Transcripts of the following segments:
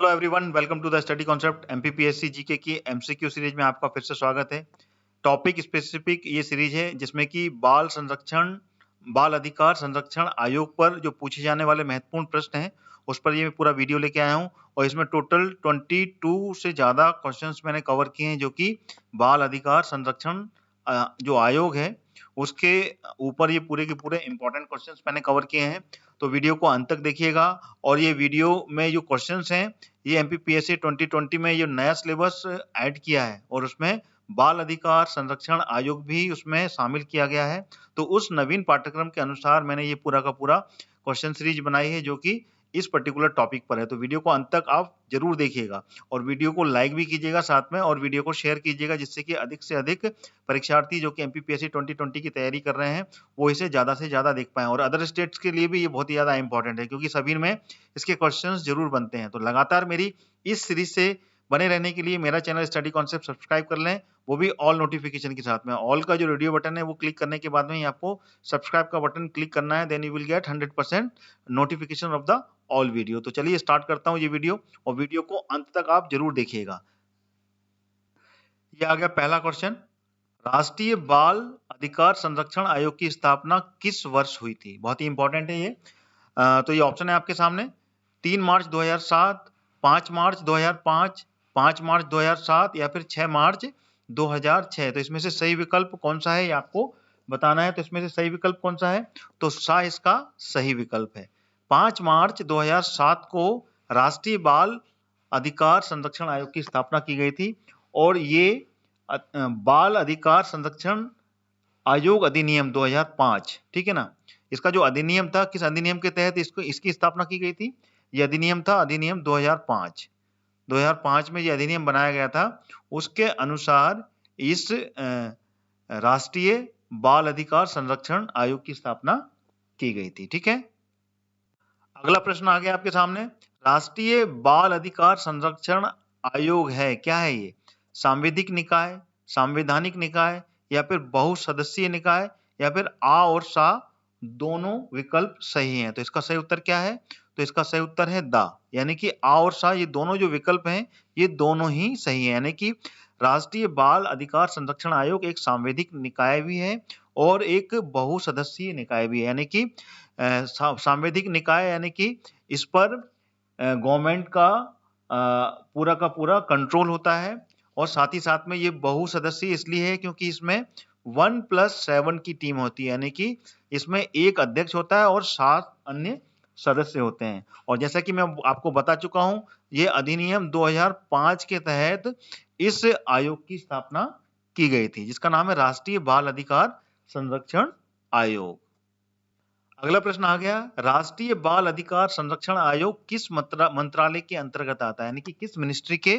Hello everyone, welcome to the Study Concept MPPSC GK की MCQ series में आपका फिर से स्वागत है। टॉपिक स्पेसिफिक ये सीरीज है जिसमें कि बाल अधिकार संरक्षण आयोग पर जो पूछे जाने वाले महत्वपूर्ण प्रश्न हैं उस पर ये मैं पूरा वीडियो लेके आया हूँ और इसमें टोटल 22 से ज्यादा क्वेश्चंस मैंने कवर किए हैं जो कि बाल अधिकार संरक्षण जो आयोग है उसके ऊपर ये पूरे के पूरे इंपॉर्टेंट क्वेश्चंस मैंने कवर किए हैं। तो वीडियो को अंत तक देखिएगा और ये वीडियो में जो क्वेश्चंस हैं ये एमपीपीएससी 2020 में ये नया सिलेबस ऐड किया है और उसमें बाल अधिकार संरक्षण आयोग भी उसमें शामिल किया गया है। तो उस नवीन पाठ्यक्रम के अनुसार मैंने ये पूरा का पूरा क्वेश्चन सीरीज बनाई है जो कि इस पर्टिकुलर टॉपिक पर है। तो वीडियो को अंत तक आप जरूर देखिएगा और वीडियो को लाइक भी कीजिएगा साथ में और वीडियो को शेयर कीजिएगा जिससे कि अधिक से अधिक परीक्षार्थी जो कि एमपीपीएससी 2020 की तैयारी कर रहे हैं वो इसे ज्यादा से ज्यादा देख पाएं। और अदर स्टेट्स के लिए भी ये बहुत ही ज्यादा इंपॉर्टेंट है क्योंकि सभी में इसके क्वेश्चंस जरूर बनते हैं। तो लगातार मेरी इस सीरीज से बने रहने के लिए मेरा चैनल स्टडी कॉन्सेप्ट सब्सक्राइब कर लें, वो भी ऑल नोटिफिकेशन के साथ में। ऑल का जो रेडियो बटन है वो क्लिक करने के बाद में ही आपको सब्सक्राइब का बटन क्लिक करना है, then you will get 100% notification of the all video. तो चलिए स्टार्ट करता हूं ये वीडियो और वीडियो को अंत तक आप जरूर देखिएगा। ये आ गया पहला क्वेश्चन, राष्ट्रीय बाल अधिकार संरक्षण आयोग की स्थापना किस वर्ष हुई थी? बहुत ही इंपॉर्टेंट है ये। तो ये ऑप्शन है आपके सामने, 3 मार्च 2007, 5 मार्च 2005, 5 मार्च 2007 या फिर 6 मार्च 2006। तो इसमें से सही विकल्प कौन सा है ये आपको बताना है। तो इसमें से सही विकल्प कौन सा है? तो सा इसका सही विकल्प है। 5 मार्च 2007 को राष्ट्रीय बाल अधिकार संरक्षण आयोग की स्थापना की गई थी और ये बाल अधिकार संरक्षण आयोग अधिनियम 2005, ठीक है ना, इसका जो अधिनियम था, किस अधिनियम के तहत इसकी स्थापना की गई थी? ये अधिनियम था अधिनियम 2005 में ये अधिनियम बनाया गया था। उसके अनुसार इस राष्ट्रीय बाल अधिकार संरक्षण आयोग की स्थापना की गई थी। ठीक है, अगला प्रश्न आ गया आपके सामने, राष्ट्रीय बाल अधिकार संरक्षण आयोग है क्या है ये? सांविधिक निकाय, संवैधानिक निकाय या फिर बहुसदस्यीय निकाय या फिर आ और सा दोनों विकल्प सही हैं। तो इसका सही उत्तर क्या है? तो इसका सही उत्तर है दा, यानी कि आ और सा ये दोनों जो विकल्प हैं ये दोनों ही सही है। यानी कि राष्ट्रीय बाल अधिकार संरक्षण आयोग एक सांवैधिक निकाय भी है और एक बहुसदस्यीय निकाय भी है। यानी कि सांवैधिक निकाय यानी कि इस पर गवर्नमेंट का पूरा कंट्रोल होता है और साथ ही साथ में ये बहुसदस्यीय इसलिए है क्योंकि इसमें 1+7 की टीम होती है, यानी कि इसमें एक अध्यक्ष होता है और 7 अन्य सदस्य होते हैं। और जैसा कि मैं आपको बता चुका हूं, ये अधिनियम 2005 के तहत इस आयोग की स्थापना की गई थी जिसका नाम है राष्ट्रीय बाल अधिकार संरक्षण आयोग। अगला प्रश्न आ गया, राष्ट्रीय बाल अधिकार संरक्षण आयोग किस मंत्रालय के अंतर्गत आता है, यानी कि किस मिनिस्ट्री के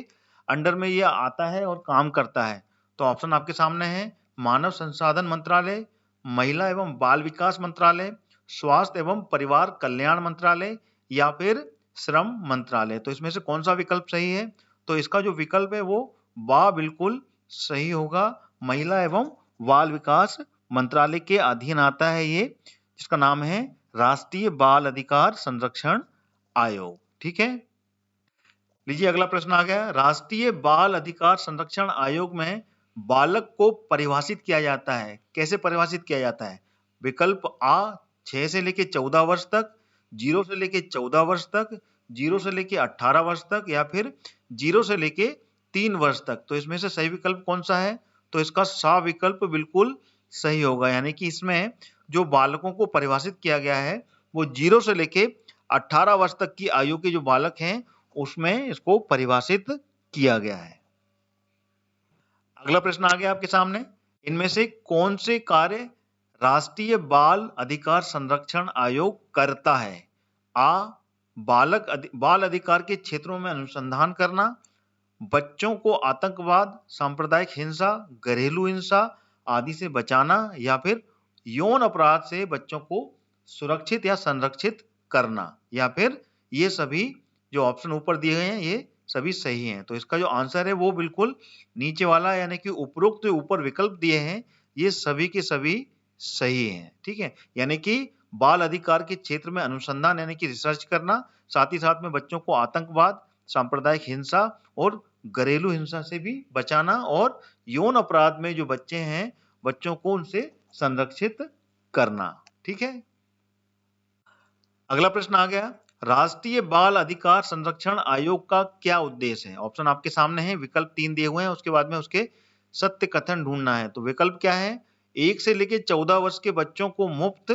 अंडर में ये आता है और काम करता है? तो ऑप्शन आपके सामने है, मानव संसाधन मंत्रालय, महिला एवं बाल विकास मंत्रालय, स्वास्थ्य एवं परिवार कल्याण मंत्रालय या फिर श्रम मंत्रालय। तो इसमें से कौन सा विकल्प सही है? तो इसका जो विकल्प है वो बा बिल्कुल सही होगा, महिला एवं बाल विकास मंत्रालय के अधीन आता है ये, जिसका नाम है राष्ट्रीय बाल अधिकार संरक्षण आयोग। ठीक है, लीजिए अगला प्रश्न आ गया, राष्ट्रीय बाल अधिकार संरक्षण आयोग में बालक को परिभाषित किया जाता है, कैसे परिभाषित किया जाता है? विकल्प आ 6 से लेके 14 वर्ष तक, 0 से लेके 14 वर्ष तक, 0 से लेके 18 वर्ष तक या फिर 0 से लेके 3 वर्ष तक। तो इसमें से सही विकल्प कौन सा है? तो इसका सा विकल्प बिल्कुल सही होगा, यानी कि इसमें जो बालकों को परिभाषित किया गया है वो 0 से लेके 18 वर्ष तक की आयु के जो बालक हैं उसमें इसको परिभाषित किया गया है। अगला प्रश्न आ गया आपके सामने, इनमें से कौन से कार्य राष्ट्रीय बाल अधिकार संरक्षण आयोग करता है? आ, बाल अधिकार के क्षेत्रों में अनुसंधान करना, बच्चों को आतंकवाद, सांप्रदायिक हिंसा, घरेलू हिंसा आदि से बचाना या फिर यौन अपराध से बच्चों को सुरक्षित या संरक्षित करना, या फिर ये सभी जो ऑप्शन ऊपर दिए गए हैं ये सभी सही हैं। तो इसका जो आंसर है वो बिल्कुल नीचे वाला, यानी कि उपरोक्त जो ऊपर विकल्प दिए हैं ये सभी के सभी सही हैं। ठीक है, यानी कि बाल अधिकार के क्षेत्र में अनुसंधान यानी कि रिसर्च करना, साथ ही साथ में बच्चों को आतंकवाद, सांप्रदायिक हिंसा और घरेलू हिंसा से भी बचाना, और यौन अपराध में जो बच्चे हैं बच्चों को उनसे संरक्षित करना। ठीक है, अगला प्रश्न आ गया, राष्ट्रीय बाल अधिकार संरक्षण आयोग का क्या उद्देश्य है? ऑप्शन आपके सामने है, विकल्प 3 दिए हुए हैं, उसके बाद में उसके सत्य कथन ढूंढना है। तो विकल्प क्या है? 1 से लेकर 14 वर्ष के बच्चों को मुफ्त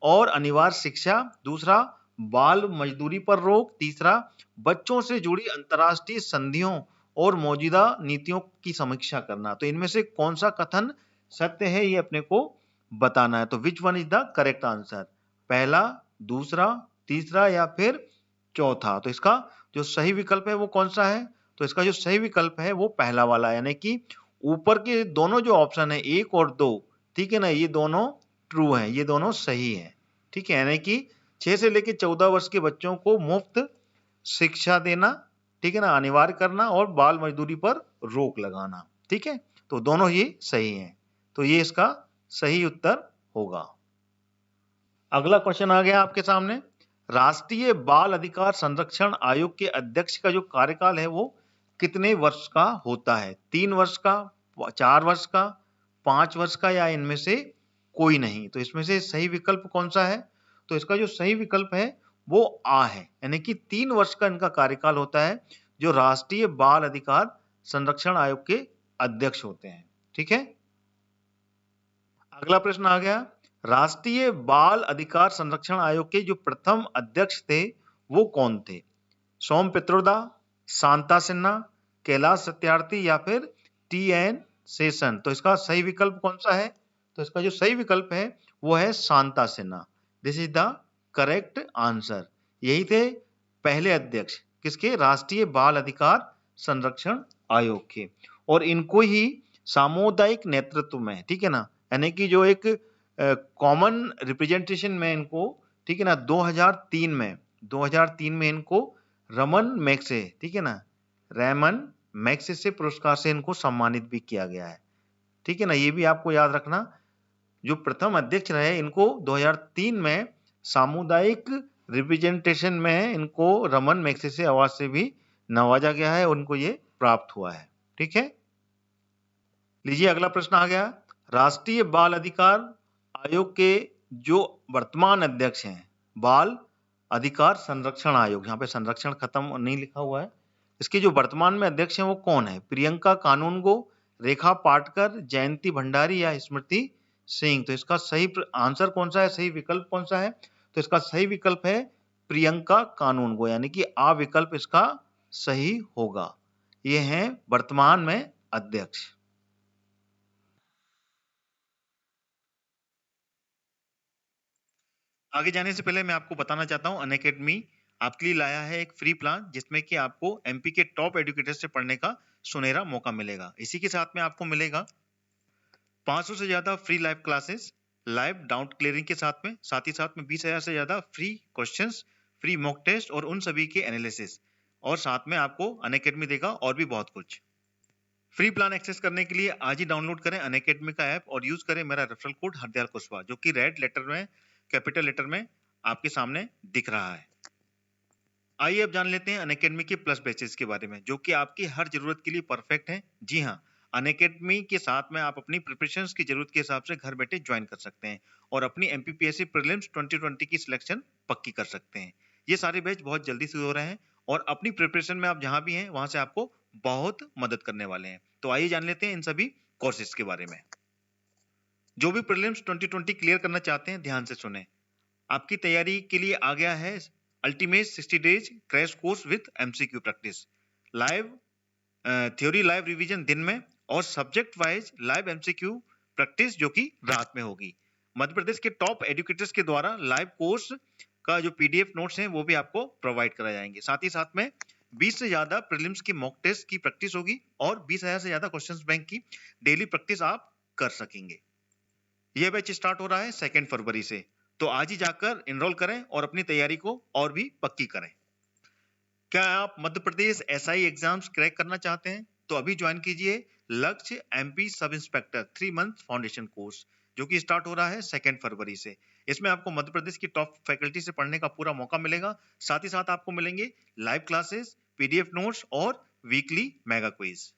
और अनिवार्य शिक्षा, दूसरा बाल मजदूरी पर रोक, तीसरा बच्चों से जुड़ी अंतर्राष्ट्रीय संधियों और मौजूदा नीतियों की समीक्षा करना। तो इनमें से कौन सा कथन सत्य है ये अपने को बताना है। तो which one is the correct answer? पहला, दूसरा, तीसरा या फिर चौथा? तो इसका जो सही विकल्प है वो कौन सा है? तो इसका जो सही विकल्प है वो पहला वाला है, यानी कि ऊपर के दोनों जो ऑप्शन है 1 और 2, ठीक है ना, ये दोनों ट्रू हैं, ये दोनों सही हैं। ठीक है, यानी कि 6 से लेकर 14 वर्ष के बच्चों को मुफ्त शिक्षा देना, ठीक है ना, अनिवार्य करना और बाल मजदूरी पर रोक लगाना। ठीक है, तो दोनों ये सही हैं, तो ये इसका सही उत्तर होगा। अगला क्वेश्चन आ गया आपके सामने, राष्ट्रीय बाल अधिकार संरक्षण आयोग के अध्यक्ष का जो कार्यकाल है वो कितने वर्ष का होता है? 3 वर्ष का, 4 वर्ष का, 5 वर्ष का या इनमें से कोई नहीं? तो इसमें से सही विकल्प कौन सा है? तो इसका जो सही विकल्प है वो आ है, यानी कि 3 वर्ष का इनका कार्यकाल होता है, जो राष्ट्रीय बाल अधिकार संरक्षण आयोग के अध्यक्ष होते हैं। ठीक है, अगला प्रश्न आ गया, राष्ट्रीय बाल अधिकार संरक्षण आयोग के जो प्रथम अध्यक्ष थे वो कौन थे? सोम पित्रोदा, शांता सिन्हा, कैलाश सत्यार्थी या फिर टी.एन. शेषन? तो इसका सही विकल्प कौन सा है? तो इसका जो सही विकल्प है वो है Shanta Sinha. This is the correct answer. यही थे पहले अध्यक्ष किसके? राष्ट्रीय बाल अधिकार संरक्षण आयोग के, और इनको ही सामुदायिक नेतृत्व में, ठीक है ना, यानी कि जो एक कॉमन रिप्रेजेंटेशन में इनको, ठीक है ना, 2003 में इनको रमन मैग्से, ठीक है ना, रैमन मैग्से से पुरस्कार से इनको सम्मानित भी किया गया है। ठीक है ना, ये भी आपको याद रखना, जो प्रथम अध्यक्ष रहे इनको 2003 में सामुदायिक रिप्रेजेंटेशन में इनको रमन मैग्सेसे अवार्ड से भी नवाजा गया है, उनको ये प्राप्त हुआ है। ठीक है, लीजिए अगला प्रश्न आ गया, राष्ट्रीय बाल अधिकार आयोग के जो वर्तमान अध्यक्ष हैं, बाल अधिकार संरक्षण आयोग, यहाँ पे संरक्षण खत्म नहीं लिखा हुआ है, इसके जो वर्तमान में अध्यक्ष हैं वो कौन है? प्रियंका कानूनगो, रेखा पाटकर, जयंती भंडारी या स्मृति सिंह? तो इसका सही आंसर कौन सा है, सही विकल्प कौन सा है? तो इसका सही विकल्प है प्रियंका कानूनगो, यानी कि आ विकल्प इसका सही होगा। ये हैं वर्तमान में अध्यक्ष। आगे जाने से पहले मैं आपको बताना चाहता हूं, अनअकैडमी आपके लिए लाया है एक फ्री प्लान, जिसमें कि आपको एमपी के टॉप एजुकेटर से पढ़ने का सुनहरा मौका मिलेगा। इसी के साथ में आपको मिलेगा 500 से ज्यादा free live classes, live doubt clearing के साथ ही साथ में 20,000 से ज्यादा free questions, free mock test और उन सभी के एनालिसिस, और साथ में आपको अनअकैडमी देगा और भी बहुत कुछ। फ्री प्लान एक्सेस करने के लिए आज ही डाउनलोड करें अनअकैडमी का ऐप और यूज करें मेरा रेफरल कोड हरदयाल कुशवाहा, जो कि रेड लेटर में, कैपिटल लेटर में आपके सामने दिख रहा है। आइए अब जान लेते हैं अनअकैडमी के प्लस बैचेस के बारे में, जो कि आपकी हर जरूरत के लिए परफेक्ट है। जी हाँ, अनअकैडमी के साथ में आप अपनी प्रिपरेशंस की जरूरत के हिसाब से घर बैठे ज्वाइन कर सकते हैं और अपनी एमपीपीएससी प्रीलिम्स 2020 की सिलेक्शन पक्की कर सकते हैं। ये सारे बैच बहुत जल्दी शुरू हो रहे हैं और अपनी प्रिपरेशन में आप जहां भी हैं वहां से आपको बहुत मदद करने वाले हैं। तो आइए जान लेते हैं इन सभी कोर्सेज के बारे में। जो भी प्रीलिम्स 2020 क्लियर करना चाहते हैं ध्यान से सुने, आपकी तैयारी के लिए आ गया है ultimate 60 days crash course with MCQ practice, live theory live revision दिन में और subject wise live MCQ practice जो कि रात में होगी। मध्य प्रदेश के टॉप एजुकेटर्स के द्वारा लाइव कोर्स का जो पीडीएफ नोट्स हैं वो भी आपको प्रोवाइड कराए जाएंगे। साथ ही साथ में 20 से ज्यादा प्रीलिम्स की मॉक टेस्ट की प्रैक्टिस होगी और 20,000 से ज्यादा क्वेश्चंस बैंक की डेली प्रैक्टिस आप कर सकेंगे। यह बैच स्टार्ट हो रहा है 2 फरवरी से, तो आज ही जाकर एनरोल करें और अपनी तैयारी को और भी पक्की करें। क्या आप Madhya Pradesh SI exams crack करना चाहते हैं? तो अभी ज्वाइन कीजिए लक्ष्य MP sub inspector 3 month foundation course, जो कि स्टार्ट हो रहा है 2 फरवरी से। इसमें आपको मध्य प्रदेश की टॉप फैकल्टी से पढ़ने का पूरा मौका मिलेगा। साथ ही साथ आपको मिलेंगे लाइव क्लासेस, पीडीएफ नोट्स और वीकली मेगा क्विज।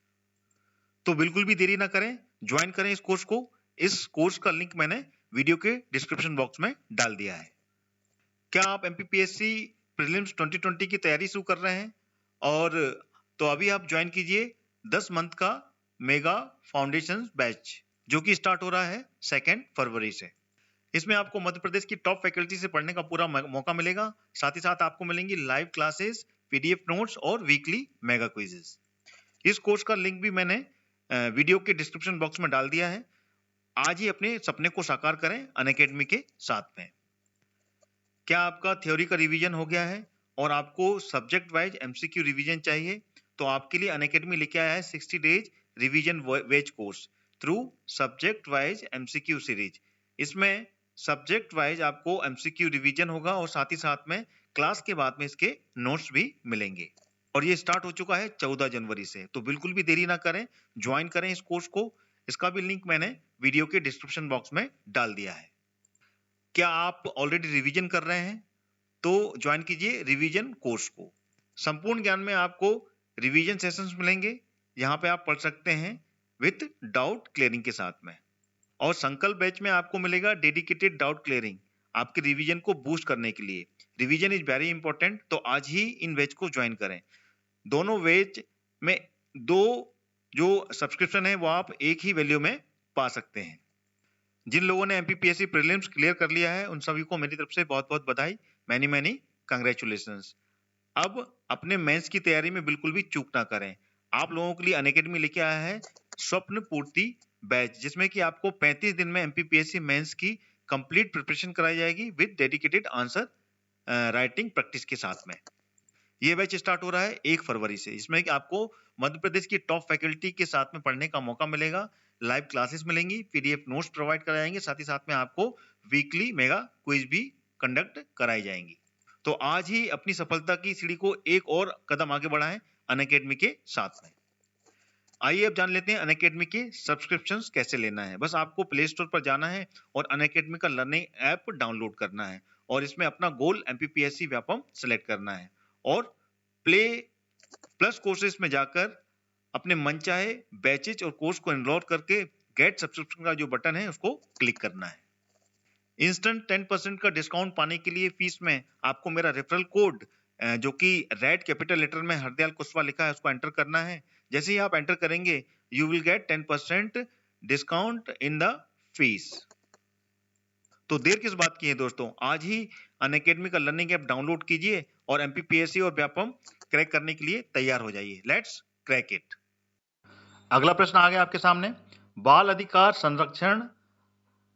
तो बिल्कुल भी देरी ना करें, ज्वाइन करें इस कोर्स को। इस कोर्स का लिंक मैंने वीडियो के डिस्क्रिप्शन बॉक्स में डाल दिया है। क्या आप एमपीपीएससी प्रीलिम्स 2020 की तैयारी शुरू कर रहे हैं? और तो अभी आप ज्वाइन कीजिए 10 मंथ का मेगा फाउंडेशन बैच, जो कि स्टार्ट हो रहा है 2 फरवरी से। इसमें आपको मध्य प्रदेश की टॉप फैकल्टी से पढ़ने का पूरा मौका मिलेगा। साथ ही साथ आपको मिलेंगी लाइव क्लासेस, पीडीएफ नोट्स और वीकली मेगा क्विजेस। इस कोर्स का लिंक भी मैंने वीडियो के डिस्क्रिप्शन बॉक्स में डाल दिया है। आज ही अपने सपने को साकार करें अनअकैडमी के साथ में। क्या आपका थ्योरी का रिवीजन हो गया है और आपको सब्जेक्ट वाइज एमसीक्यू रिवीजन चाहिए? तो आपके लिए अनअकैडमी लेके आया है 60 डेज रिवीजन वेज course through subject wise MCQ series. इसमें सब्जेक्ट वाइज आपको एमसीक्यू रिवीजन होगा और साथ ही साथ में क्लास के बाद में इसके नोट्स भी मिलेंगे। और ये स्टार्ट हो चुका है 14 जनवरी से। तो बिल्कुल भी देरी ना करें, ज्वाइन करें इस कोर्स को। इसका भी लिंक मैंने वीडियो के डिस्क्रिप्शन बॉक्स में डाल दिया है। क्या आप ऑलरेडी रिवीजन कर रहे हैं? तो ज्वाइन कीजिए रिवीजन कोर्स को। संपूर्ण ज्ञान में आपको रिवीजन सेशंस मिलेंगे, यहाँ पे आप पढ़ सकते हैं विथ डाउट क्लियरिंग के साथ में। और संकल्प बैच में आपको मिलेगा डेडिकेटेड डाउट क्लियरिंग, आपके रिवीजन को बूस्ट करने के लिए। रिवीजन इज वेरी इंपॉर्टेंट, तो आज ही इन बैच को ज्वाइन करें। दोनों बैच में 2 जो सब्सक्रिप्शन है वो आप एक ही वैल्यू में पा सकते हैं। जिन लोगों ने एमपीपीएससी प्रीलिम्स क्लियर कर लिया है उन सभी को मेरी तरफ से बहुत बहुत बधाई, मैनी मैनी कंग्रेचुलेशंस। अब अपने मेंस की तैयारी में बिल्कुल भी चूक ना करें। आप लोगों के लिए अनअकैडमी लेके आया है स्वप्न पूर्ति बैच, जिसमें कि आपको 35 दिन में एमपीपीएससी मेंस की कंप्लीट प्रिपरेशन कराई जाएगी with dedicated answer writing practice के साथ में। ये बैच स्टार्ट हो रहा है 1 फरवरी से। इसमें कि आपको मध्य प्रदेश की टॉप फैकल्टी के साथ में पढ़ने का मौका मिलेगा, लाइव क्लासेस मिलेंगी, पीडीएफ नोट्स प्रोवाइड कराए जाएंगे, साथ ही साथ में आपको वीकली मेगा क्विज भी कंडक्ट कराई जाएंगी। तो आज ही अपनी सफलता की सीढ़ी को एक और कदम आगे बढ़ाएं अनअकैडमी के साथ में। आइए अब जान लेते हैं अनअकैडमी के सब्सक्रिप्शंस कैसे लेना है। बस आपको प्ले स्टोर पर जाना है और अनअकैडमी का लर्निंग ऐप डाउनलोड करना है और इसमें अपना गोल एमपीपीएससी व्यापम सेलेक्ट करना है और प्ले प्लस कोर्सेज में जाकर अपने मनचाहे बैचेज और कोर्स को एनरोल करके गेट सब्सक्रिप्शन का जो बटन है उसको क्लिक करना है। इंस्टेंट 10% का डिस्काउंट पाने के लिए फीस में आपको मेरा रेफरल कोड जो कि रेड कैपिटल लेटर में हरदयाल कुशवाहा लिखा है उसको एंटर करना है। जैसे ही आप एंटर करेंगे you will gate 10% discount in the fees. तो देर किस बात की है दोस्तों, आज ही अनअकैडमी का लर्निंग ऐप डाउनलोड कीजिए और एमपीपीएससी और व्यापम क्रैक करने के लिए तैयार हो जाइए। Let's crack it. अगला प्रश्न आ गया आपके सामने, बाल अधिकार संरक्षण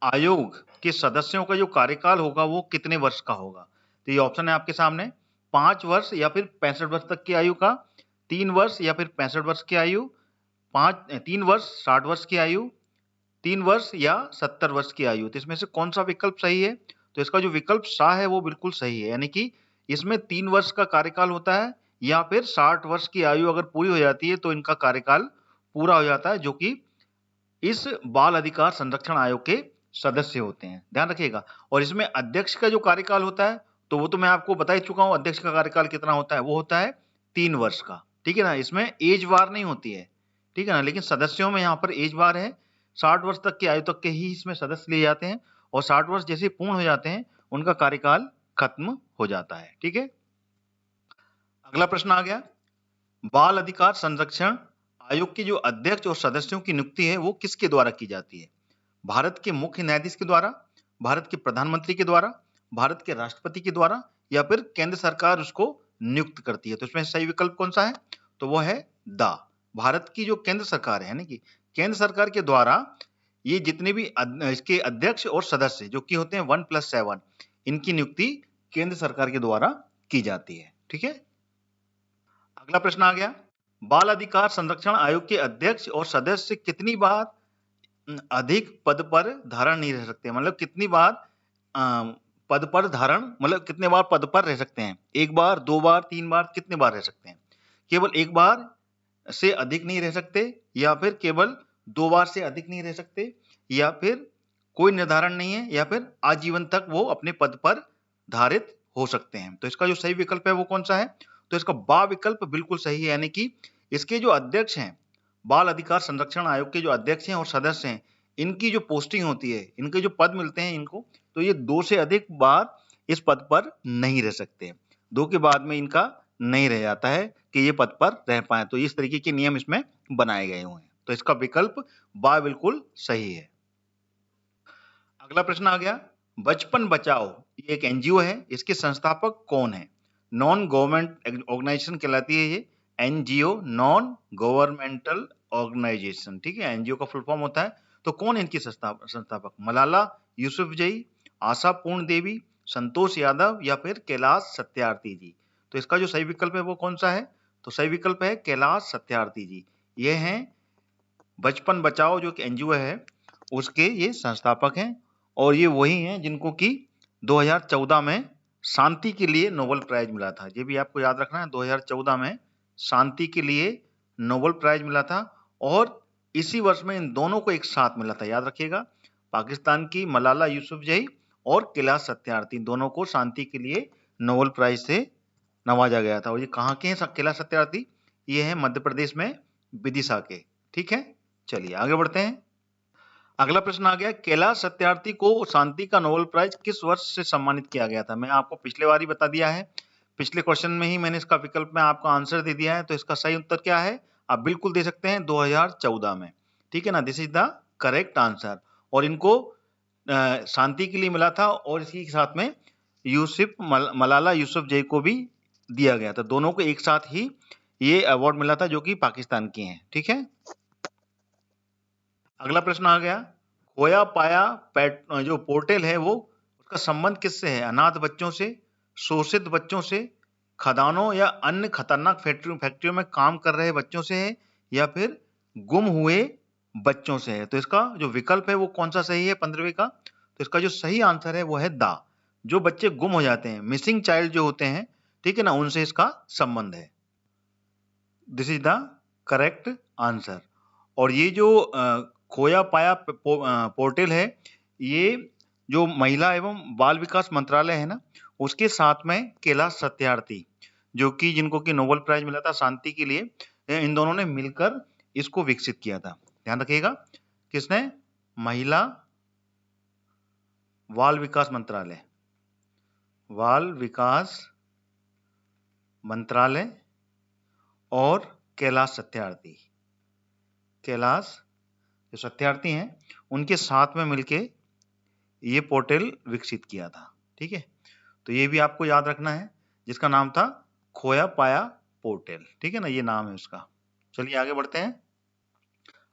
आयोग के सदस्यों का जो कार्यकाल होगा वो कितने वर्ष का होगा? तो ये ऑप्शन है आपके सामने, 5 वर्ष या फिर 65 वर्ष तक की आयु का, 3 वर्ष या फिर 65 वर्ष की आयु, 3 वर्ष 60 वर्ष की आयु, 3 वर्ष या 70 वर्ष की आयु। तो इसमें से कौन सा विकल्प सही है? तो इसका जो विकल्प सा है वो बिल्कुल सही है, यानी कि इसमें 3 वर्ष का कार्यकाल होता है या फिर 60 वर्ष की आयु अगर पूरी हो जाती है तो इनका कार्यकाल पूरा हो जाता है, जो कि इस बाल अधिकार संरक्षण आयोग के सदस्य होते हैं। ध्यान रखिएगा। और इसमें अध्यक्ष का जो कार्यकाल होता है तो वो तो मैं आपको बता ही चुका हूं, अध्यक्ष का कार्यकाल कितना होता है, वो होता है 3 वर्ष का। ठीक है ना, इसमें एज बार नहीं होती है, ठीक है ना, लेकिन सदस्यों में यहाँ पर एज बार है। 60 वर्ष तक की आयु तक के ही इसमें सदस्य लिए जाते हैं और 60 वर्ष जैसे पूर्ण हो जाते हैं उनका कार्यकाल खत्म हो जाता है। ठीक है, अगला प्रश्न आ गया, बाल अधिकार संरक्षण आयोग के जो अध्यक्ष और सदस्यों की नियुक्ति है वो किसके द्वारा की जाती है? भारत के मुख्य न्यायाधीश के द्वारा, भारत के प्रधानमंत्री के द्वारा, भारत के राष्ट्रपति के द्वारा या फिर केंद्र सरकार उसको नियुक्त करती है? तो इसमें सही विकल्प कौन सा है? तो वो है द भारत की जो केंद्र सरकार है ना, कि केंद्र सरकार के द्वारा ये जितने भी इसके अध्यक्ष और सदस्य जो कि होते हैं 1+7, इनकी नियुक्ति केंद्र सरकार के द्वारा की जाती है। ठीक है, अगला प्रश्न आ गया, बाल अधिकार संरक्षण आयोग के अध्यक्ष और सदस्य कितनी बार अधिक पद पर धारण नहीं रह सकते? मतलब कितनी बार पद पर धारण, मतलब कितने बार पद पर रह सकते हैं? 1 बार, 2 बार, 3 बार, कितने बार रह सकते हैं? केवल 1 बार से अधिक नहीं रह सकते, या फिर केवल 2 बार से अधिक नहीं रह सकते, या फिर कोई निर्धारण नहीं है, या फिर आजीवन तक वो अपने पद पर धारित हो सकते हैं। तो इसका जो सही विकल्प है वो कौन सा है? तो इसका बा विकल्प बिल्कुल सही है, यानी कि इसके जो अध्यक्ष हैं, बाल अधिकार संरक्षण आयोग के जो अध्यक्ष हैं और सदस्य हैं, इनकी जो पोस्टिंग होती है, इनके जो पद मिलते हैं इनको, तो ये 2 से अधिक बार इस पद पर नहीं रह सकते। 2 के बाद में इनका नहीं रह जाता है कि ये पद पर रह पाए, तो इस तरीके के नियम इसमें बनाए गए हुए हैं। तो इसका विकल्प बा बिल्कुल सही है। अगला प्रश्न आ गया, बचपन बचाओ ये एक एनजीओ है, इसके संस्थापक कौन है? नॉन गवर्नमेंट ऑर्गेनाइजेशन कहलाती है ये, एनजीओ, नॉन गवर्नमेंटल ऑर्गेनाइजेशन, ठीक है, एनजीओ का फुल फॉर्म होता है। तो कौन है इनकी संस्थापक? मलाला यूसुफजई, आशा पूर्ण देवी, संतोष यादव या फिर कैलाश सत्यार्थी जी? तो इसका जो सही विकल्प है वो कौन सा है? तो सही विकल्प है कैलाश सत्यार्थी जी। ये हैं बचपन बचाओ जो कि एनजीओ है उसके ये संस्थापक हैं, और ये वही हैं जिनको कि 2014 में शांति के लिए नोबेल प्राइज मिला था। ये भी आपको याद रखना है, 2014 में शांति के लिए नोबेल प्राइज मिला था, और इसी वर्ष में इन दोनों को एक साथ मिला था, याद रखिएगा। पाकिस्तान की मलाला यूसुफजई और कैलाश सत्यार्थी, दोनों को शांति के लिए नोबेल प्राइज से नवाजा गया था। और ये कहाँ के हैं कैलाश सत्यार्थी? ये है मध्य प्रदेश में विदिशा के, ठीक है। चलिए आगे बढ़ते हैं। अगला प्रश्न आ गया, कैलाश सत्यार्थी को शांति का नोबेल प्राइज किस वर्ष से सम्मानित किया गया था? मैं आपको पिछले बार ही बता दिया है, पिछले क्वेश्चन में ही मैंने इसका विकल्प में आपका आंसर दे दिया है। तो इसका सही उत्तर क्या है? आप बिल्कुल दे सकते हैं 2014 में, ठीक है ना, this is the correct answer. और इनको शांति के लिए मिला था, और इसी के साथ में मलाला यूसुफजई को भी दिया गया था। दोनों को एक साथ ही ये अवार्ड मिला था जो कि पाकिस्तान के हैं, ठीक है। अगला प्रश्न आ गया, खोया पाया जो पोर्टल है वो उसका संबंध किससे है? अनाथ बच्चों से, शोषित बच्चों से, खदानों या अन्य खतरनाक फैक्ट्रियों में काम कर रहे बच्चों से है, या फिर गुम हुए बच्चों से है? तो इसका जो विकल्प है वो कौन सा सही है 15वें का? तो इसका जो सही आंसर है वो है दा, जो बच्चे गुम हो जाते हैं, मिसिंग चाइल्ड जो होते हैं, ठीक है ना, उनसे इसका संबंध है। This is the correct answer. और ये जो खोया पाया पोर्टल है, ये जो महिला एवं बाल विकास मंत्रालय है ना, उसके साथ में कैलाश सत्यार्थी जो कि जिनको कि नोबेल प्राइज मिला था शांति के लिए, इन दोनों ने मिलकर इसको विकसित किया था। ध्यान रखिएगा, किसने? महिला बाल विकास मंत्रालय, बाल विकास मंत्रालय और कैलाश सत्यार्थी, कैलाश जो सत्यार्थी हैं उनके साथ में मिलके ये पोर्टल विकसित किया था, ठीक है। तो ये भी आपको याद रखना है, जिसका नाम था खोया पाया पोर्टल, ठीक है ना, ये नाम है उसका। चलिए आगे बढ़ते हैं।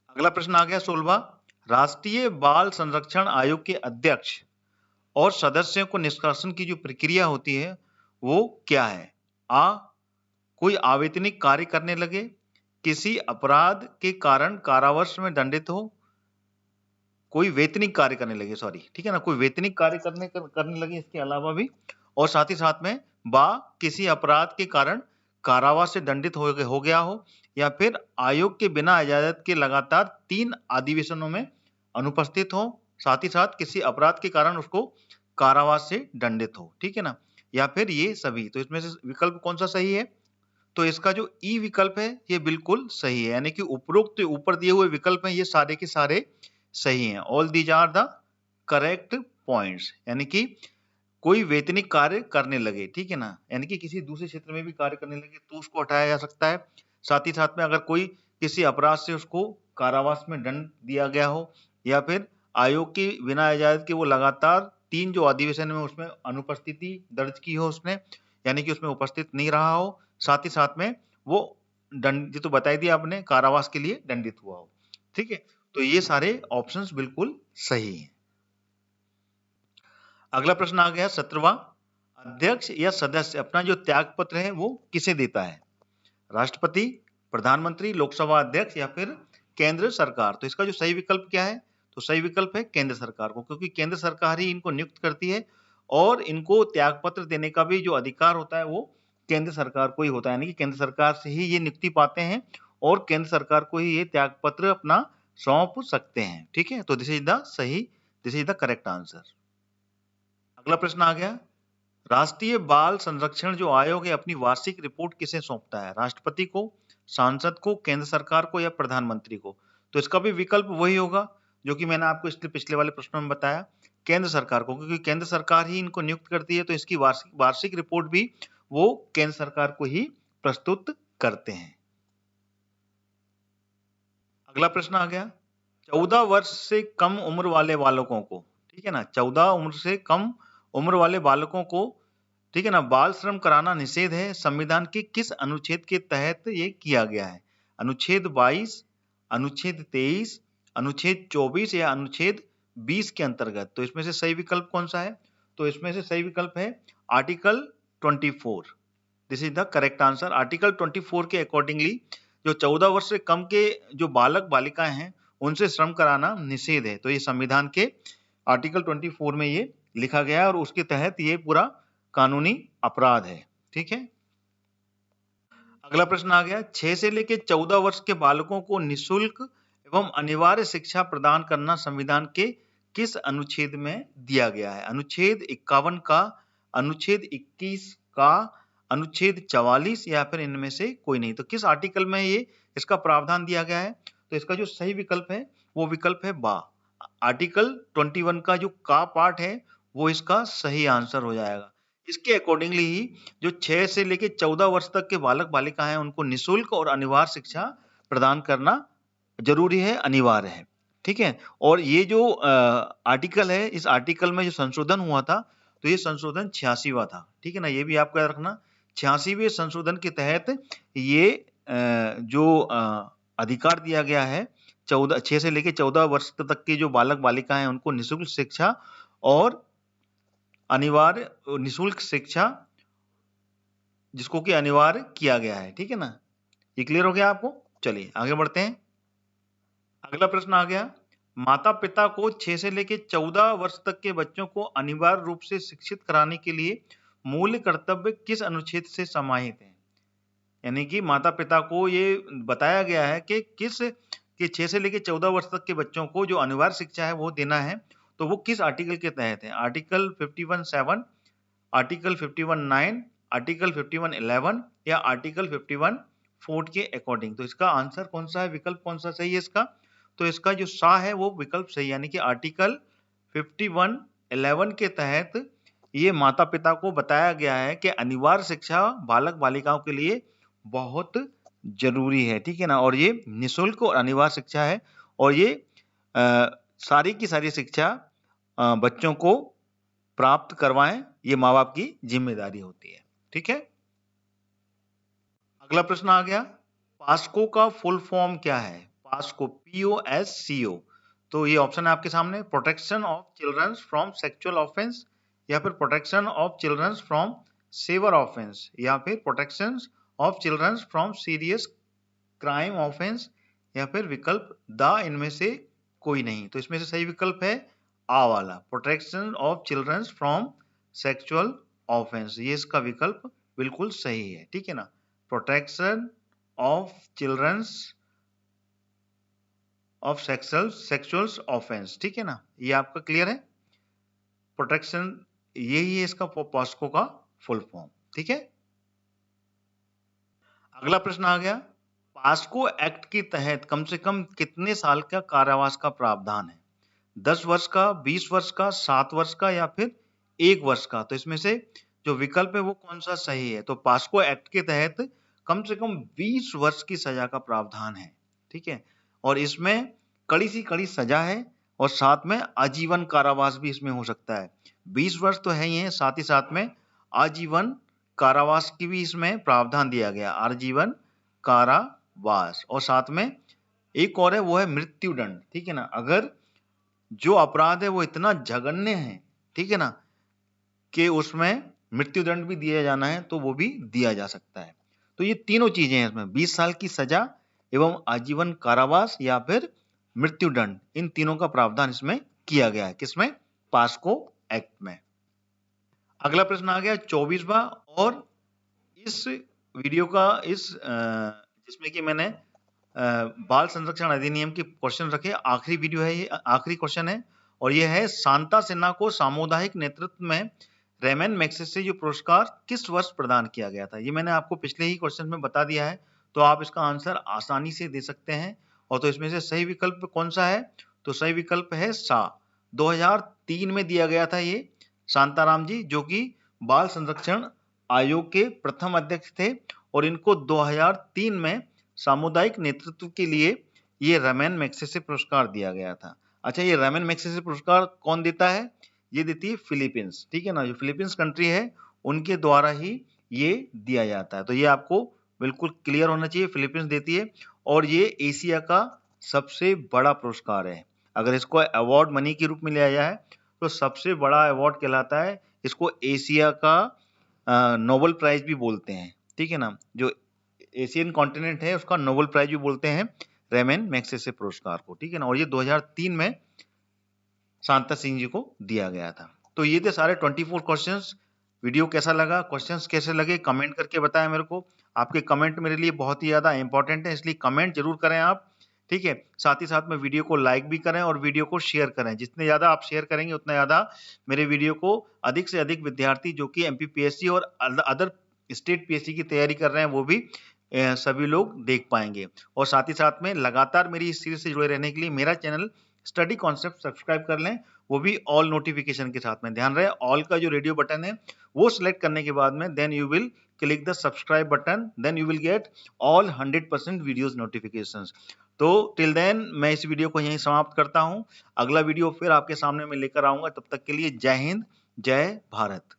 अगला प्रश्न आ गया 16वां, राष्ट्रीय बाल संरक्षण आयोग के अध्यक्ष और सदस्यों को निष्कासन की जो प्रक्रिया होती है वो क्या है? आ, कोई अवैतनिक कार्य करने लगे, किसी अपराध के कारण कारावास में दंडित हो, कोई वेतनिक कार्य करने लगे, सॉरी, ठीक है ना, कोई वेतनिक कार्य करने लगे, इसके अलावा भी, और साथ ही साथ में बा किसी अपराध के कारण कारावास से दंडित हो गया हो, या फिर आयोग के बिना इजाजत के लगातार 3 अधिवेशनों में अनुपस्थित हो, साथ ही साथ किसी अपराध के कारण उसको कारावास से दंडित हो, ठीक है ना, या फिर ये सभी। तो इसमें से विकल्प कौन सा सही है? तो इसका जो ई विकल्प है ये बिल्कुल सही है, यानी कि उपरोक्त ऊपर दिए हुए विकल्प हैं ये सारे के सारे सही हैं। All these are the correct points, यानी कि कोई वेतनिक कार्य करने लगे, ठीक है ना, यानी कि किसी दूसरे क्षेत्र में भी कार्य करने लगे तो उसको हटाया जा सकता है। साथ ही साथ में अगर कोई किसी अपराध से उसको कारावास में दंड दिया गया हो, या फिर आयोग की बिना इजाजत के वो लगातार 3 जो अधिवेशन में उसमें अनुपस्थिति दर्ज की हो उसने, यानी कि उसमें उपस्थित नहीं रहा हो, साथ ही साथ में वो दंड तो बता ही दिया आपने, कारावास के लिए दंडित हुआ हो, ठीक है। तो ये सारे ऑप्शंस बिल्कुल सही हैं। अगला प्रश्न आ गया 17वां, अध्यक्ष या सदस्य अपना जो त्याग पत्र है वो किसे देता है? राष्ट्रपति, प्रधानमंत्री, लोकसभा अध्यक्ष या फिर केंद्र सरकार? तो इसका जो सही विकल्प क्या है? तो सही विकल्प है केंद्र सरकार को, क्योंकि केंद्र सरकार ही इनको नियुक्त करती है, और इनको त्याग पत्र देने का भी जो अधिकार होता है वो केंद्र सरकार को ही होता है, यानी कि केंद्र सरकार से ही ये नियुक्ति पाते हैं, और केंद्र सरकार को ही ये त्याग पत्र अपना सौंप सकते हैं, ठीक है। तो this is the correct answer. अगला प्रश्न आ गया, राष्ट्रीय बाल संरक्षण जो आयोग है अपनी वार्षिक रिपोर्ट किसे सौंपता है? राष्ट्रपति को, सांसद को, केंद्र सरकार को या प्रधानमंत्री को? तो इसका भी विकल्प वही होगा जो कि मैंने आपको इसलिए पिछले वाले प्रश्नों में बताया, केंद्र सरकार को, क्योंकि केंद्र सरकार ही इनको नियुक्त करती है, तो इसकी वार्षिक रिपोर्ट भी वो केंद्र सरकार को ही प्रस्तुत करते हैं। अगला प्रश्न आ गया, 14 वर्ष से कम उम्र वाले बालकों को, ठीक है ना, 14 उम्र से कम उम्र वाले बालकों को, ठीक है ना, बाल श्रम कराना निषेध है, संविधान के किस अनुच्छेद के तहत ये किया गया है? अनुच्छेद 22, अनुच्छेद 23, अनुच्छेद 24 या अनुच्छेद 20 के अंतर्गत? तो इसमें से सही विकल्प कौन सा है? तो इसमें से सही विकल्प है article 24। This is the correct answer. Article 24 के अकॉर्डिंगली जो 14 वर्ष से कम के जो बालक बालिकाएं हैं उनसे श्रम कराना निषेध है। तो ये संविधान के आर्टिकल 24 में ये लिखा गया है और उसके तहत ये पूरा कानूनी अपराध है। ठीक है, अगला प्रश्न आ गया, 6 से लेकर 14 वर्ष के बालकों को निःशुल्क एवं अनिवार्य शिक्षा प्रदान करना संविधान के किस अनुच्छेद में दिया गया है? अनुच्छेद 51 का, अनुच्छेद 21 का, अनुच्छेद 44 या फिर इनमें से कोई नहीं? तो किस आर्टिकल में ये इसका प्रावधान दिया गया है? तो इसका जो सही विकल्प है वो विकल्प है बा। आर्टिकल 21 का जो का पार्ट है वो इसका सही आंसर हो जाएगा। इसके अकॉर्डिंगली ही जो 6 से लेकर 14 वर्ष तक के बालक बालिका हैं उनको निःशुल्क और अनिवार्य शिक्षा प्रदान करना जरूरी है, अनिवार्य है। ठीक है, और ये जो आर्टिकल है, इस आर्टिकल में जो संशोधन हुआ था तो ये संशोधन 86वां था। ठीक है ना, ये भी आपको याद रखना, 86वें संशोधन के तहत ये जो अधिकार दिया गया है 6 से लेकर 14 वर्ष तक के जो बालक बालिका हैं उनको निःशुल्क शिक्षा और अनिवार्य निःशुल्क शिक्षा जिसको कि अनिवार्य किया गया है। ठीक है ना, ये क्लियर हो गया आपको? चलिए आगे बढ़ते हैं। अगला प्रश्न आ गया, माता पिता को 6 से लेकर 14 वर्ष तक के बच्चों को अनिवार्य रूप से शिक्षित कराने के लिए मूल कर्तव्य किस अनुच्छेद से समाहित है? यानी कि माता पिता को ये बताया गया है कि 6 से लेकर 14 वर्ष तक के बच्चों को जो अनिवार्य शिक्षा है वो देना है, तो वो किस आर्टिकल के तहत है? आर्टिकल 51(7), आर्टिकल 51(9), आर्टिकल 51(11) या आर्टिकल 51(4) के अकॉर्डिंग? तो इसका आंसर कौन सा है, विकल्प कौन सा सही है इसका? तो इसका जो सा है वो विकल्प सही, यानी कि आर्टिकल 51(11) के तहत ये माता पिता को बताया गया है कि अनिवार्य शिक्षा बालक बालिकाओं के लिए बहुत जरूरी है। ठीक है ना, और ये निःशुल्क और अनिवार्य शिक्षा है और ये सारी की सारी शिक्षा बच्चों को प्राप्त करवाएं, ये माँ बाप की जिम्मेदारी होती है। ठीक है, अगला प्रश्न आ गया, पास्को का फुल फॉर्म क्या है? POCSO, POSCO। तो ये ऑप्शन है आपके सामने, protection of children from sexual offence या फिर protection of children from saver offence या फिर protection of children from serious crime offence या फिर विकल्प द, इनमें से कोई नहीं? तो इसमें से सही विकल्प है आ वाला, protection of children from sexual offence. ये इसका विकल्प बिल्कुल सही है। ठीक है ना, protection of children of sexual offence. ठीक है ना, ये आपका क्लियर है? प्रोटेक्शन, यही है इसका पास्को का फुल फॉर्म। ठीक है, अगला प्रश्न आ गया, पास्को एक्ट के तहत कम से कम कितने साल का कारावास का प्रावधान है? 10 वर्ष का, 20 वर्ष का, 7 वर्ष का या फिर 1 वर्ष का? तो इसमें से जो विकल्प है वो कौन सा सही है? तो पास्को एक्ट के तहत कम से कम 20 वर्ष की सजा का प्रावधान है। ठीक है, और इसमें कड़ी सी कड़ी सजा है और साथ में आजीवन कारावास भी इसमें हो सकता है। 20 वर्ष तो है ही है, साथ ही साथ में आजीवन कारावास की भी इसमें प्रावधान दिया गया, आजीवन कारावास, और साथ में एक और है वो है मृत्युदंड। ठीक है ना, अगर जो अपराध है वो इतना जघन्य है, ठीक है ना, कि उसमें मृत्युदंड भी दिया जाना है तो वो भी दिया जा सकता है। तो ये तीनों चीजें हैं इसमें, 20 साल की सजा एवं आजीवन कारावास या फिर मृत्युदंड, इन तीनों का प्रावधान इसमें किया गया है। किसमें? पास्को एक्ट में। अगला प्रश्न आ गया 24वां, और इस वीडियो का जिसमें कि मैंने बाल संरक्षण अधिनियम के क्वेश्चन रखे, आखिरी वीडियो है ये, आखिरी क्वेश्चन है, और ये है, शांता सिन्हा को सामुदायिक नेतृत्व में रेमन मैग्सेसे जो पुरस्कार किस वर्ष प्रदान किया गया था? ये मैंने आपको पिछले ही क्वेश्चन में बता दिया है, तो आप इसका आंसर आसानी से दे सकते हैं। और तो इसमें से सही विकल्प कौन सा है? तो सही विकल्प है सा। 2003 में दिया गया था ये शांताराम जी, जो कि बाल संरक्षण आयोग के प्रथम अध्यक्ष थे, और इनको 2003 में सामुदायिक नेतृत्व के लिए ये रेमन मैग्सेसे पुरस्कार दिया गया था। अच्छा, ये रेमन मैग्सेसे पुरस्कार कौन देता है? ये देती है फिलीपींस, ठीक है ना। जो फिलीपींस कंट्री है उनके द्वारा ही ये दिया जाता है, तो ये आपको बिल्कुल क्लियर होना चाहिए, फिलीपींस देती है। और ये एशिया का सबसे बड़ा पुरस्कार है। अगर इसको अवार्ड मनी के रूप में लिया जाए तो सबसे बड़ा अवार्ड कहलाता है। इसको एशिया का नोबेल प्राइज भी बोलते हैं, ठीक है ना। जो एशियन कॉन्टिनेंट है उसका नोबेल प्राइज भी बोलते हैं रेमन मैग्सेसे पुरस्कार को, ठीक है ना। और ये 2003 में शांता सिंह जी को दिया गया था। तो ये थे सारे 24 क्वेश्चंस। वीडियो कैसा लगा, क्वेश्चंस कैसे लगे, कमेंट करके बताएं मेरे को। आपके कमेंट मेरे लिए बहुत ही ज्यादा इंपॉर्टेंट है, इसलिए कमेंट जरूर करें आप, ठीक है। साथ ही साथ में वीडियो को लाइक भी करें और वीडियो को शेयर करें। जितने ज्यादा आप शेयर करेंगे उतना ज्यादा मेरे वीडियो को अधिक से अधिक विद्यार्थी जो कि एमपीपीएससी और अदर स्टेट पीएससी की तैयारी कर रहे हैं वो भी सभी लोग देख पाएंगे। और साथ ही साथ में लगातार मेरी इस सीरीज से जुड़े रहने के लिए मेरा चैनल स्टडी कॉन्सेप्ट सब्सक्राइब कर लें, वो भी ऑल नोटिफिकेशन के साथ में। ध्यान रहे, ऑल का जो रेडियो बटन है वो सिलेक्ट करने के बाद में then you will click the subscribe button, then you will get all 100% videos notifications. तो टिल देन मैं इस वीडियो को यहीं समाप्त करता हूं। अगला वीडियो फिर आपके सामने मैं लेकर आऊंगा। तब तक के लिए जय हिंद, जय भारत।